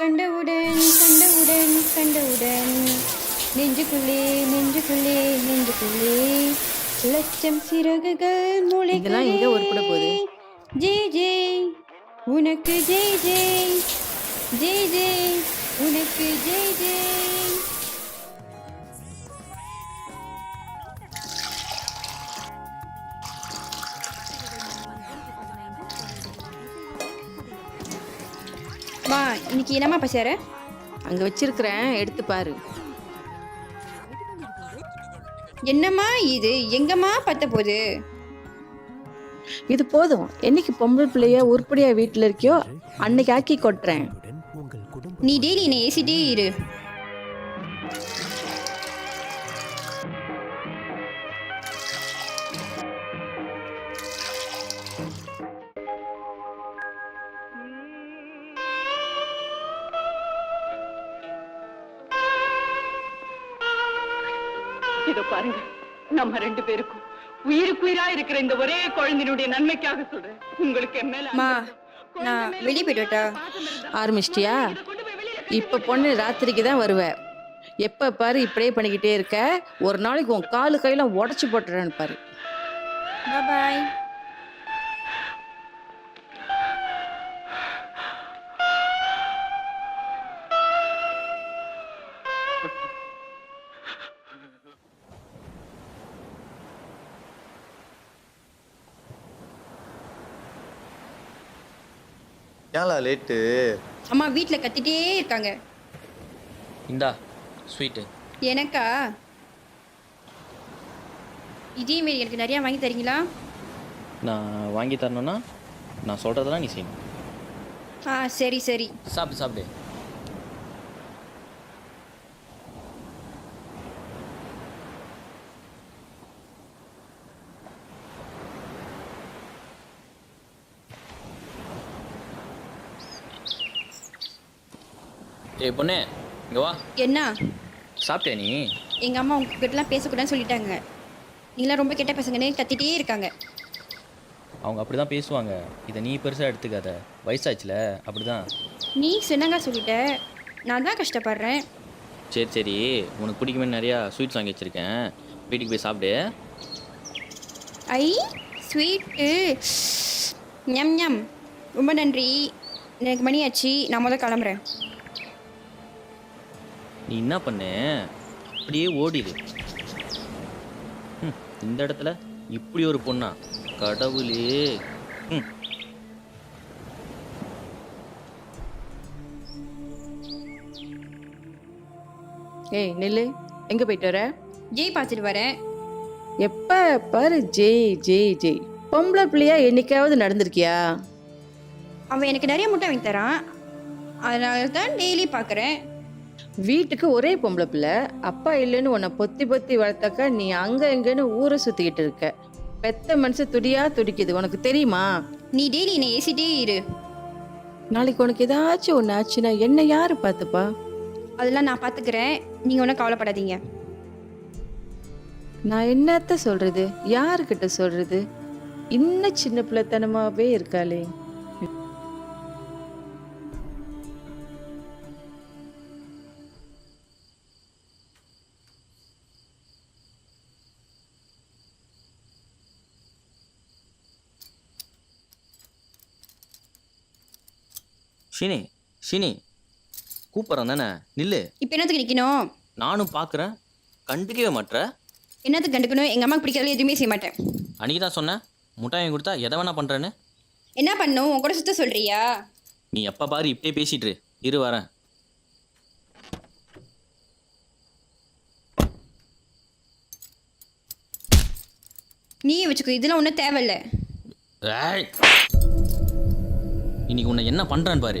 கண்டவுடன் கண்டவுடன் கண்டவுடன் நெஞ்சுக்குள்ளே நெஞ்சுக்குள்ளே நெஞ்சுக்குள்ளே லட்சம் சிறகுகள் இதெல்லாம் எங்க உருப்பட போகுது? ஜெய் ஜெய் உனக்கு ஜெய் ஜெய் ஜெய் ஜெய் உனக்கு ஜெய் ஜெய். மா இன்னைக்கு என்னம்மா பசியார? அங்க வச்சிருக்கிறேன், எடுத்து பாரு. என்னம்மா இது எங்கம்மா பத்த போகுது? இது போதும். என்னைக்கு பொம்பளை பிள்ளைய உருப்படியா வீட்டுல இருக்கியோ அன்னைக்கு ஆக்கி கொட்டுறேன். நீ டெய்லி என்னை ஏசிட்டே இரு. இதோ பாருங்க, நம்ம ரெண்டு பேருக்கும் உயிருக்குயிரா இருக்கிற இந்த ஒரே குழந்தையினுடைய நன்மைக்காக சொல்றேன். உங்களுக்கு என் மேல மா நான் வெளியே போயிட்டு வரட்டா? ஆரம்பிச்சிட்டியா? இப்ப பொண்ணு ராத்திரிக்கு தான் வருவ. எப்ப பாரு இப்படியே பண்ணிக்கிட்டே இருக்க. ஒரு நாளைக்கு உன் காலு கையெல்லாம் உடச்சு போட்டுறேன்னு பாரு. பாய். ஏன்லா லேட்டு? அம்மா வீட்டில் கத்திட்டே இருக்காங்க. இந்தா ஸ்வீட்டு. எனக்கா? இதே மாரி எனக்கு நிறையா வாங்கி தரீங்களா? நான் வாங்கி தரணும்னா நான் சொல்கிறதெல்லாம் நீ செய்யணும். ஆ சரி சரி. சாப்பிடு சாப்பிடு. ஏய் பொண்ணே, இங்கே வா. என்ன? சாப்பிட்டே நீ? எங்கள் அம்மா உங்ககிட்டலாம் பேசக்கூடாதுன்னு சொல்லிட்டாங்க. நீங்களாம் ரொம்ப கெட்ட பசங்கன்னு கத்திட்டே இருக்காங்க. அவங்க அப்படி தான் பேசுவாங்க. இதை நீ பெருசாக எடுத்துக்காத. வயசாச்சுல அப்படி தான். நீ சின்னங்க சொல்லிட்ட, நான் தான் கஷ்டப்படுறேன். சரி சரி, உனக்கு பிடிக்குமே நிறையா ஸ்வீட்ஸ் வாங்கி வச்சுருக்கேன். வீட்டுக்கு போய் சாப்பிடு. ஐ ஸ்வீட்டு ஞம் ஞம். ரொம்ப நன்றி. எனக்கு மணி ஆச்சு, நான் முதல்ல கிளம்புறேன். நீ என்ன பண்ணு, அப்படியே ஓடிடு. இந்த இடத்துல இப்படி ஒரு பொண்ணா? கடவுளே. ஏய் நில்லு, எங்க போயிட்டு வர? ஜெய் பார்த்துட்டு வரேன். எப்ப பாரு ஜெய் ஜெய் ஜெய். பொம்பளை பிள்ளையா என்னைக்காவது நடந்திருக்கியா? அவன் எனக்கு நிறைய முட்டை வாங்கி தரான், அதனால தான் டெய்லி பார்க்குறேன். வீட்டுக்கு ஒரே பொம்பளை பிள்ளை, அப்பா இல்லைன்னு உன்னை பொத்தி பொத்தி வளர்த்தாக்கா நீ அங்க எங்கன்னு ஊரை சுத்திக்கிட்டு இருக்க. பெத்த மனசு துடியா துடிக்குது, உனக்கு தெரியுமா? நீ டெய்லி என்னை ஏசிட்டே இரு. நாளைக்கு உனக்கு ஏதாச்சும் ஒன்று ஆச்சுன்னா என்ன யாரு பார்த்துப்பா? அதெல்லாம் நான் பார்த்துக்கிறேன், நீங்கள் ஒன்றும் கவலைப்படாதீங்க. நான் என்னத்த சொல்றது, யாருக்கிட்ட சொல்றது? இன்னும் சின்ன பிள்ளைத்தனமாவே இருக்காளே. ஷினி ஷினி, கூப்பிட்றேன் தானே, நில்லு. இப்போ என்னத்துக்கு நிற்கணும்? நானும் பார்க்குறேன், கண்டுக்கவே மாட்ற. என்னத்துக்கு கண்டுக்கணும்? எங்கள் அம்மாவுக்கு பிடிக்காத எதுவுமே செய்ய மாட்டேன். அன்றைக்கி தான் சொன்னேன் முட்டாய் வாங்கி கொடுத்தா எதை வேணா பண்ணுறேன்னு. என்ன பண்ணும்? உன் கூட சுத்த சொல்கிறியா? நீ எப்போ பாரு இப்படியே பேசிட்டு இரு, வரேன். நீயே வச்சுக்கோ, இதெல்லாம் ஒன்றும் தேவையில்லை. இன்னைக்கு உன்னை என்ன பண்ணுறான்னு பாரு.